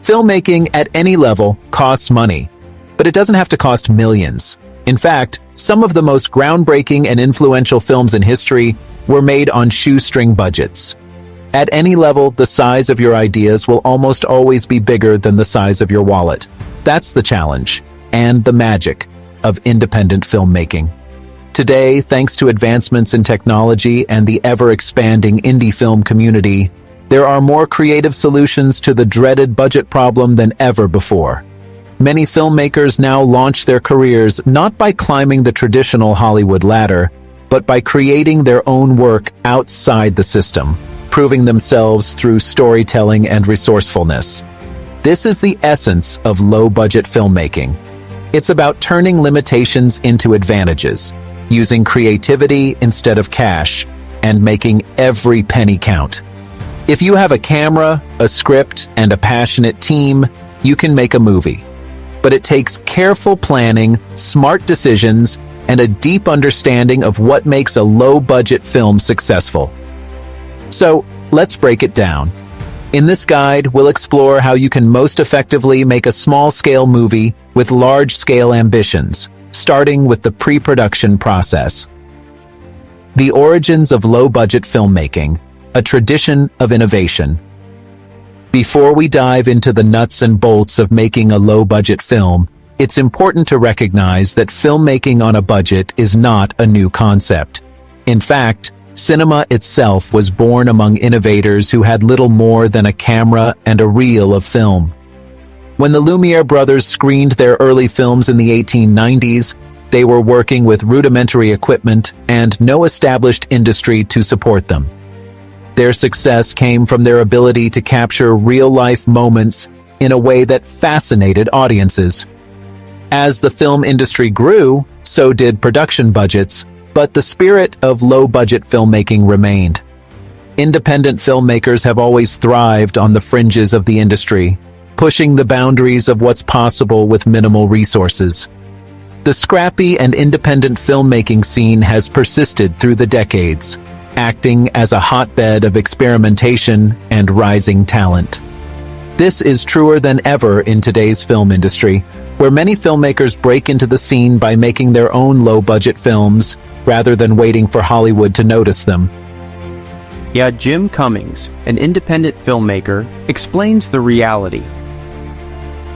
Filmmaking at any level costs money, but it doesn't have to cost millions. In fact, some of the most groundbreaking and influential films in history were made on shoestring budgets. At any level, the size of your ideas will almost always be bigger than the size of your wallet. That's the challenge and the magic of independent filmmaking. Today, thanks to advancements in technology and the ever-expanding indie film community, there are more creative solutions to the dreaded budget problem than ever before. Many filmmakers now launch their careers not by climbing the traditional Hollywood ladder, but by creating their own work outside the system, proving themselves through storytelling and resourcefulness. This is the essence of low-budget filmmaking. It's about turning limitations into advantages, using creativity instead of cash, and making every penny count. If you have a camera, a script, and a passionate team, you can make a movie. But it takes careful planning, smart decisions, and a deep understanding of what makes a low-budget film successful. So, let's break it down. In this guide, we'll explore how you can most effectively make a small-scale movie with large-scale ambitions, starting with the pre-production process. The origins of low-budget filmmaking, a tradition of innovation. Before we dive into the nuts and bolts of making a low-budget film, it's important to recognize that filmmaking on a budget is not a new concept. In fact, cinema itself was born among innovators who had little more than a camera and a reel of film. When the Lumiere brothers screened their early films in the 1890s, they were working with rudimentary equipment and no established industry to support them. Their success came from their ability to capture real-life moments in a way that fascinated audiences. As the film industry grew, so did production budgets, but the spirit of low-budget filmmaking remained. Independent filmmakers have always thrived on the fringes of the industry, pushing the boundaries of what's possible with minimal resources. The scrappy and independent filmmaking scene has persisted through the decades, acting as a hotbed of experimentation and rising talent. This is truer than ever in today's film industry, where many filmmakers break into the scene by making their own low-budget films rather than waiting for Hollywood to notice them. Yeah, Jim Cummings, an independent filmmaker, explains the reality.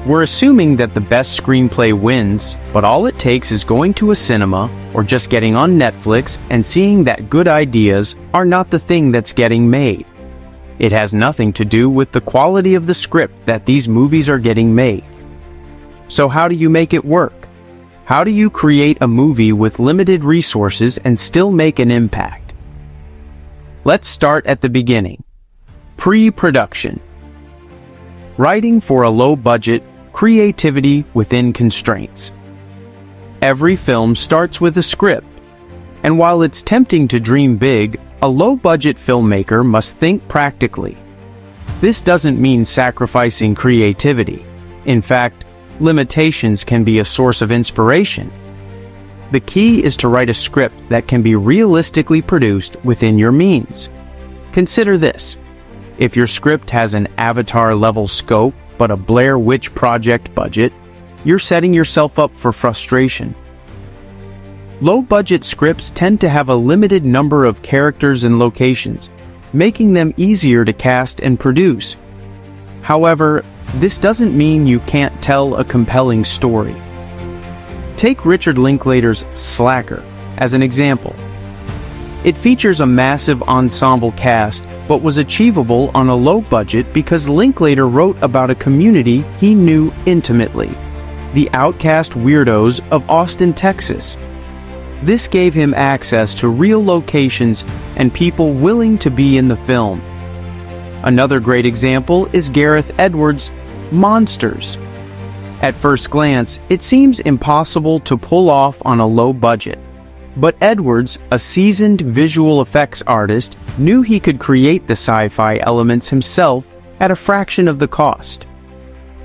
We're assuming that the best screenplay wins, but all it takes is going to a cinema or just getting on Netflix and seeing that good ideas are not the thing that's getting made. It has nothing to do with the quality of the script that these movies are getting made. So how do you make it work? How do you create a movie with limited resources and still make an impact? Let's start at the beginning. Pre-production. Writing for a low-budget, creativity within constraints. Every film starts with a script, and while it's tempting to dream big, a low-budget filmmaker must think practically. This doesn't mean sacrificing creativity. In fact, limitations can be a source of inspiration. The key is to write a script that can be realistically produced within your means. Consider this. If your script has an Avatar-level scope but a Blair Witch Project budget, you're setting yourself up for frustration. Low-budget scripts tend to have a limited number of characters and locations, making them easier to cast and produce. However, this doesn't mean you can't tell a compelling story. Take Richard Linklater's Slacker as an example. It features a massive ensemble cast, but was achievable on a low budget because Linklater wrote about a community he knew intimately, the outcast weirdos of Austin, Texas. This gave him access to real locations and people willing to be in the film. Another great example is Gareth Edwards' Monsters. At first glance, it seems impossible to pull off on a low budget. But Edwards, a seasoned visual effects artist, knew he could create the sci-fi elements himself at a fraction of the cost.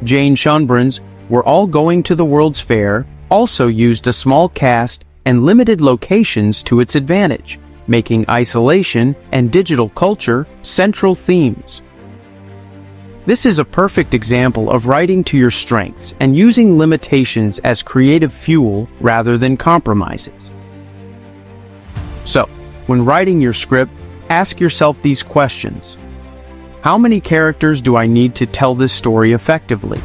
Jane Schonbrun's We're All Going to the World's Fair also used a small cast and limited locations to its advantage, making isolation and digital culture central themes. This is a perfect example of writing to your strengths and using limitations as creative fuel rather than compromises. So, when writing your script, ask yourself these questions. How many characters do I need to tell this story effectively?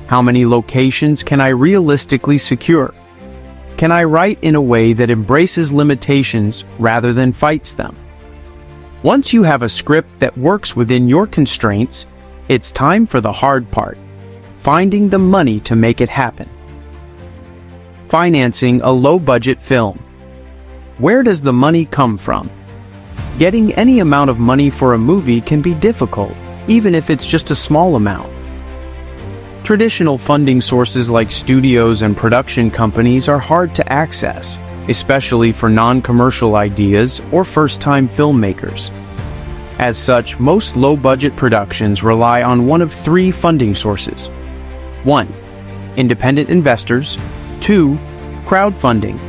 How many locations can I realistically secure? Can I write in a way that embraces limitations rather than fights them? Once you have a script that works within your constraints, it's time for the hard part, finding the money to make it happen. Financing a low-budget film. Where does the money come from? Getting any amount of money for a movie can be difficult, even if it's just a small amount. Traditional funding sources like studios and production companies are hard to access, especially for non-commercial ideas or first-time filmmakers. As such, most low-budget productions rely on one of three funding sources. 1. Independent investors. 2. Crowdfunding.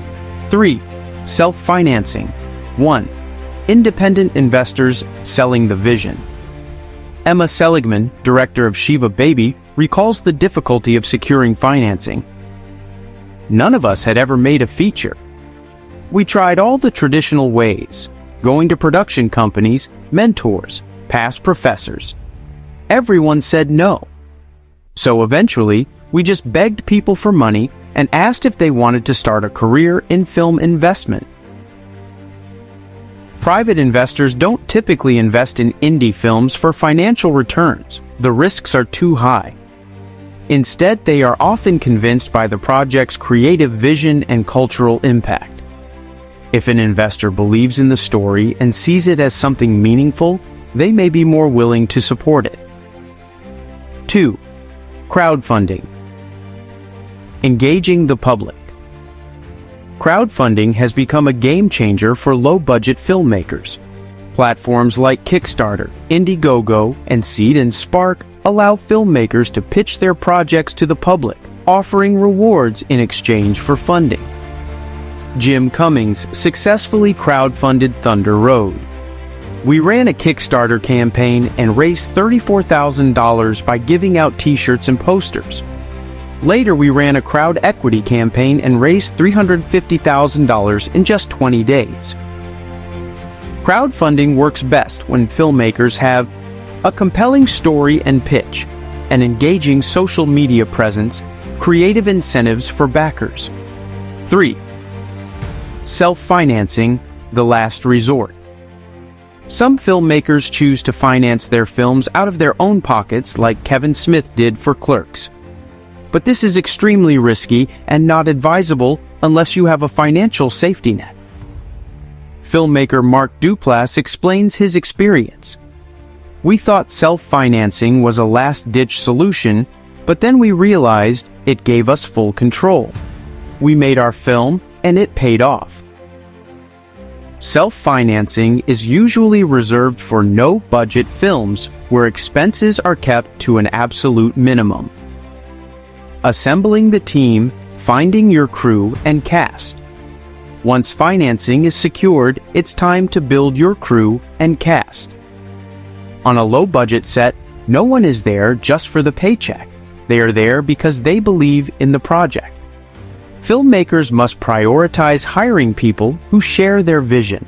3. Self-financing. 1. Independent investors selling the vision. Emma Seligman, director of Shiva Baby, recalls the difficulty of securing financing. None of us had ever made a feature. We tried all the traditional ways, going to production companies, mentors, past professors. Everyone said no. So eventually, we just begged people for money and asked if they wanted to start a career in film investment. Private investors don't typically invest in indie films for financial returns. The risks are too high. Instead, they are often convinced by the project's creative vision and cultural impact. If an investor believes in the story and sees it as something meaningful, they may be more willing to support it. 2. Crowdfunding. Engaging the public. Crowdfunding has become a game changer for low-budget filmmakers. Platforms like Kickstarter, Indiegogo, and Seed and Spark allow filmmakers to pitch their projects to the public, offering rewards in exchange for funding. Jim Cummings successfully crowdfunded Thunder Road. We ran a Kickstarter campaign and raised $34,000 by giving out t-shirts and posters. Later, we ran a crowd equity campaign and raised $350,000 in just 20 days. Crowdfunding works best when filmmakers have a compelling story and pitch, an engaging social media presence, creative incentives for backers. 3. Self-financing, the last resort. Some filmmakers choose to finance their films out of their own pockets like Kevin Smith did for Clerks. But this is extremely risky and not advisable unless you have a financial safety net. Filmmaker Mark Duplass explains his experience. We thought self-financing was a last-ditch solution, but then we realized it gave us full control. We made our film, and it paid off. Self-financing is usually reserved for no-budget films where expenses are kept to an absolute minimum. Assembling the team, finding your crew and cast. Once financing is secured, it's time to build your crew and cast. On a low-budget set, no one is there just for the paycheck. They are there because they believe in the project. Filmmakers must prioritize hiring people who share their vision.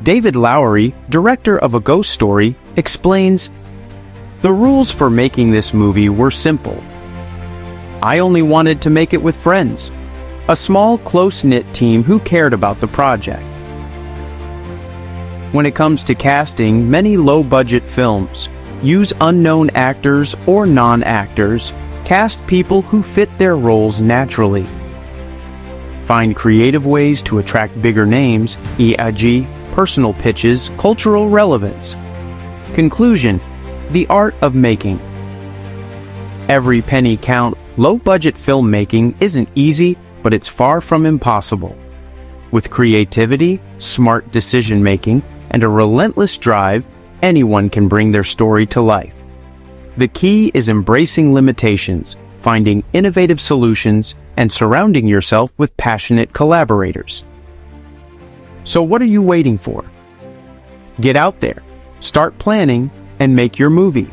David Lowery, director of A Ghost Story, explains, "The rules for making this movie were simple. I only wanted to make it with friends, a small, close-knit team who cared about the project." When it comes to casting, many low-budget films use unknown actors or non-actors, cast people who fit their roles naturally. Find creative ways to attract bigger names, e.g., personal pitches, cultural relevance. Conclusion: the art of making. Every penny counts. Low-budget filmmaking isn't easy, but it's far from impossible. With creativity, smart decision-making, and a relentless drive, anyone can bring their story to life. The key is embracing limitations, finding innovative solutions, and surrounding yourself with passionate collaborators. So what are you waiting for? Get out there, start planning, and make your movie.